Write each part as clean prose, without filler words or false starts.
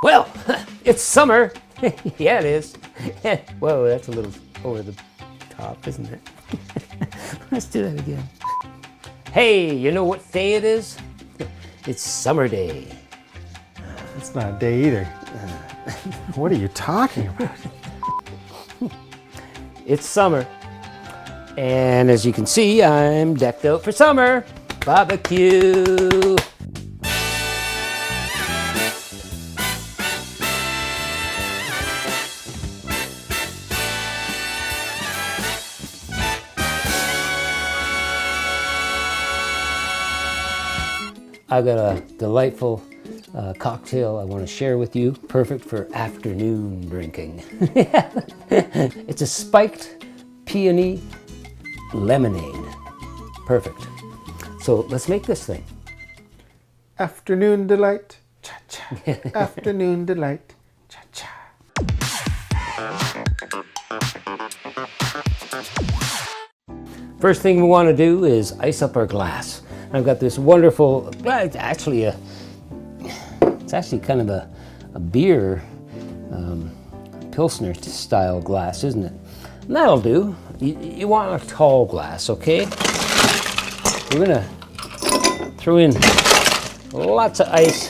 Well, it's summer. Yeah, it is. Whoa, that's a little over the top, isn't it? Let's do that again. Hey, you know what day it is? It's summer day. It's not a day either. What are you talking about? It's summer. And as you can see, I'm decked out for summer. Barbecue. I've got a delightful cocktail I want to share with you. Perfect for afternoon drinking. It's a spiked peony lemonade. Perfect. So let's make this thing. Afternoon delight, cha-cha. Afternoon delight, cha-cha. First thing we want to do is ice up our glass. I've got this wonderful, well, it's actually kind of a beer Pilsner style glass, isn't it? And that'll do. You want a tall glass, okay? We're gonna throw in lots of ice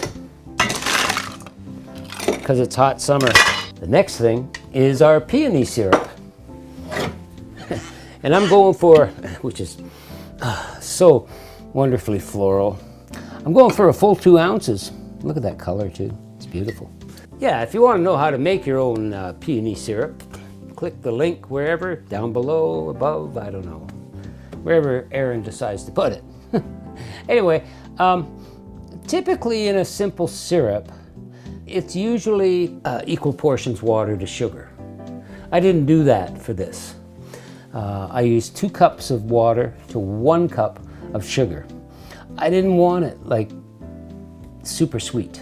because it's hot summer. The next thing is our peony syrup. And I'm going for, which is so wonderfully floral, I'm going for a full 2 ounces. Look at that color too, it's beautiful. Yeah, if you want to know how to make your own peony syrup, click the link wherever, down below, above, I don't know, wherever Aaron decides to put it. Anyway, typically in a simple syrup, it's usually equal portions water to sugar. I didn't do that for this. I used 2 cups of water to 1 cup of sugar. I didn't want it like super sweet.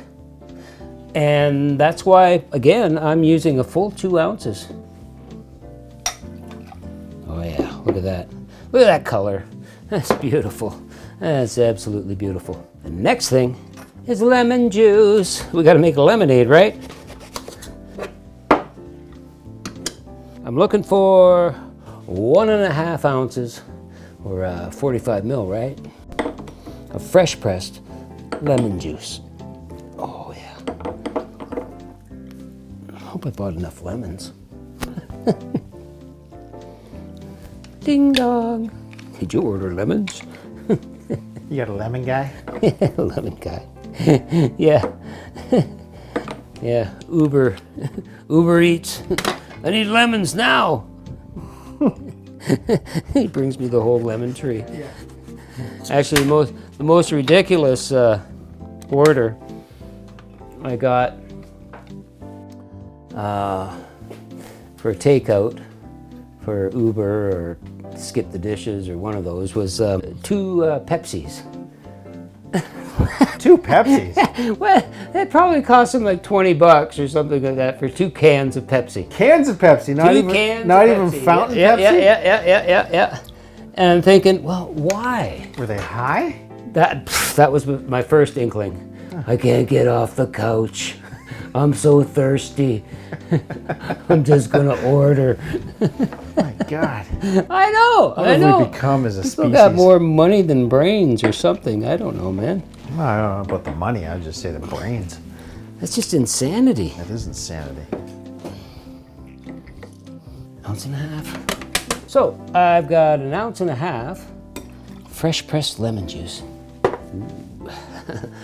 And that's why, again, I'm using a full 2 ounces. Oh yeah, look at that. Look at that color. That's beautiful. That's absolutely beautiful. The next thing is lemon juice. We gotta make a lemonade, right? I'm looking for 1.5 ounces or 45 ml, right? Of fresh pressed lemon juice. Oh yeah. I hope I bought enough lemons. Ding dong. Did you order lemons? You got a lemon guy? Lemon guy. Yeah. Yeah, Uber Eats. I need lemons now. He brings me the whole lemon tree. Yeah. Actually, the most ridiculous order I got for takeout for Uber or Skip the Dishes or one of those was 2 Pepsis. 2 Pepsis? Well, it probably cost him like $20 or something like that for 2 cans of Pepsi. Cans of Pepsi, not even fountain Pepsi? Yeah. And I'm thinking, well, why? Were they high? That was my first inkling. I can't get off the couch. I'm so thirsty. I'm just gonna order. My God. I know. What have we become as a species? People got more money than brains or something. I don't know, man. Well, I don't know about the money. I'd just say the brains. That's just insanity. That is insanity. 1.5 ounces. So I've got 1.5 ounces fresh pressed lemon juice. Ooh.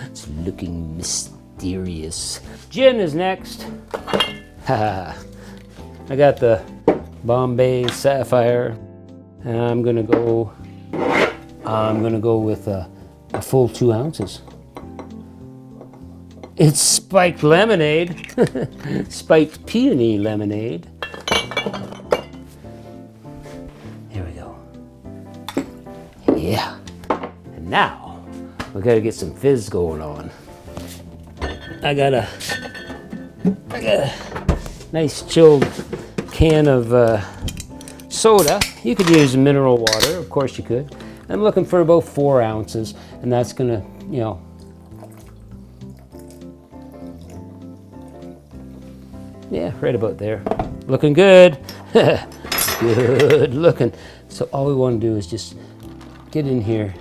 It's looking mysterious. Gin is next. I got the Bombay Sapphire, and I'm gonna go with a full 2 ounces. It's spiked lemonade, spiked peony lemonade. Here we go. Yeah. And now we gotta get some fizz going on. I got a nice chilled can of soda. You could use mineral water, of course you could. I'm looking for about 4 ounces, and that's gonna, Yeah, right about there. Looking good. Good looking. So all we want to do is just get in here.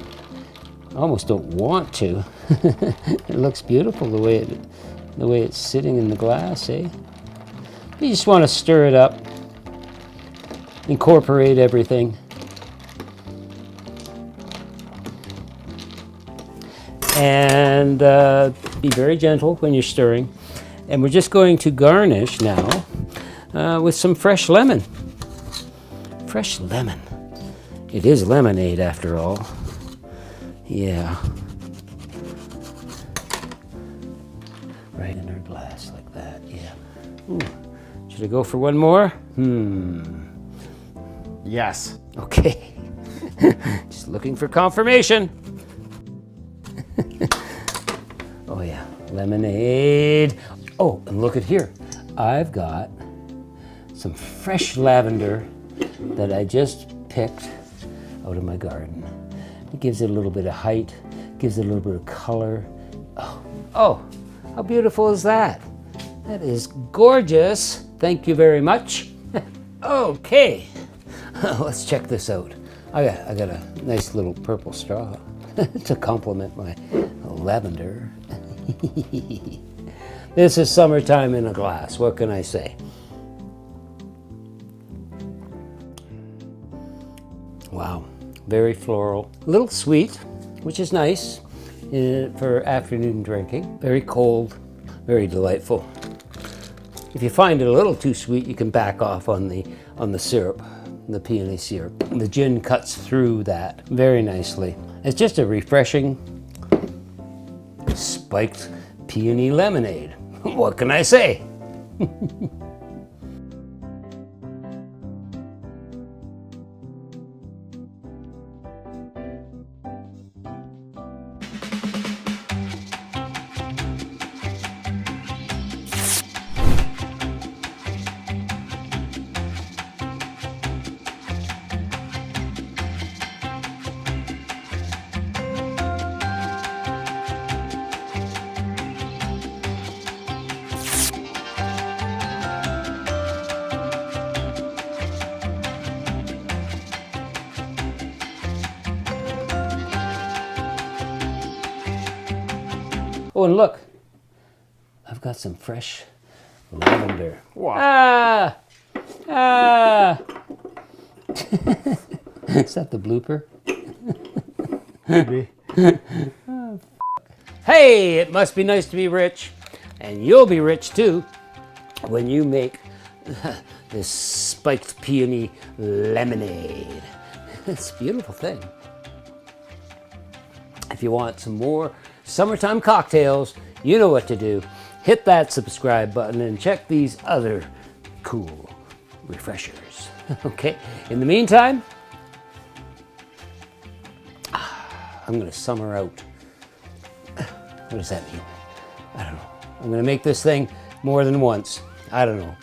I almost don't want to. It looks beautiful the way it's sitting in the glass, eh? You just want to stir it up, incorporate everything. And be very gentle when you're stirring. And we're just going to garnish now with some fresh lemon. Fresh lemon. It is lemonade after all. Yeah. Right in our glass like that, yeah. Ooh. Should I go for one more? Yes. Okay. Just looking for confirmation. Oh yeah, lemonade. Oh, and look at here. I've got some fresh lavender that I just picked out of my garden. It gives it a little bit of height, gives it a little bit of color. Oh, how beautiful is that? That is gorgeous. Thank you very much. Okay, let's check this out. I got a nice little purple straw to complement my lavender. This is summertime in a glass. What can I say? Wow, very floral. A little sweet, which is nice for afternoon drinking. Very cold, very delightful. If you find it a little too sweet, you can back off on the syrup, the peony syrup. The gin cuts through that very nicely. It's just a refreshing spiked peony lemonade. What can I say? Oh, and look, I've got some fresh lavender. Wow. Ah! Is that the blooper? Maybe. Hey, it must be nice to be rich, and you'll be rich too when you make this spiked peony lemonade. It's a beautiful thing. If you want some more summertime cocktails, you know what to do. Hit that subscribe button and check these other cool refreshers. Okay, in the meantime, I'm gonna summer out. What does that mean? I don't know. I'm gonna make this thing more than once. I don't know.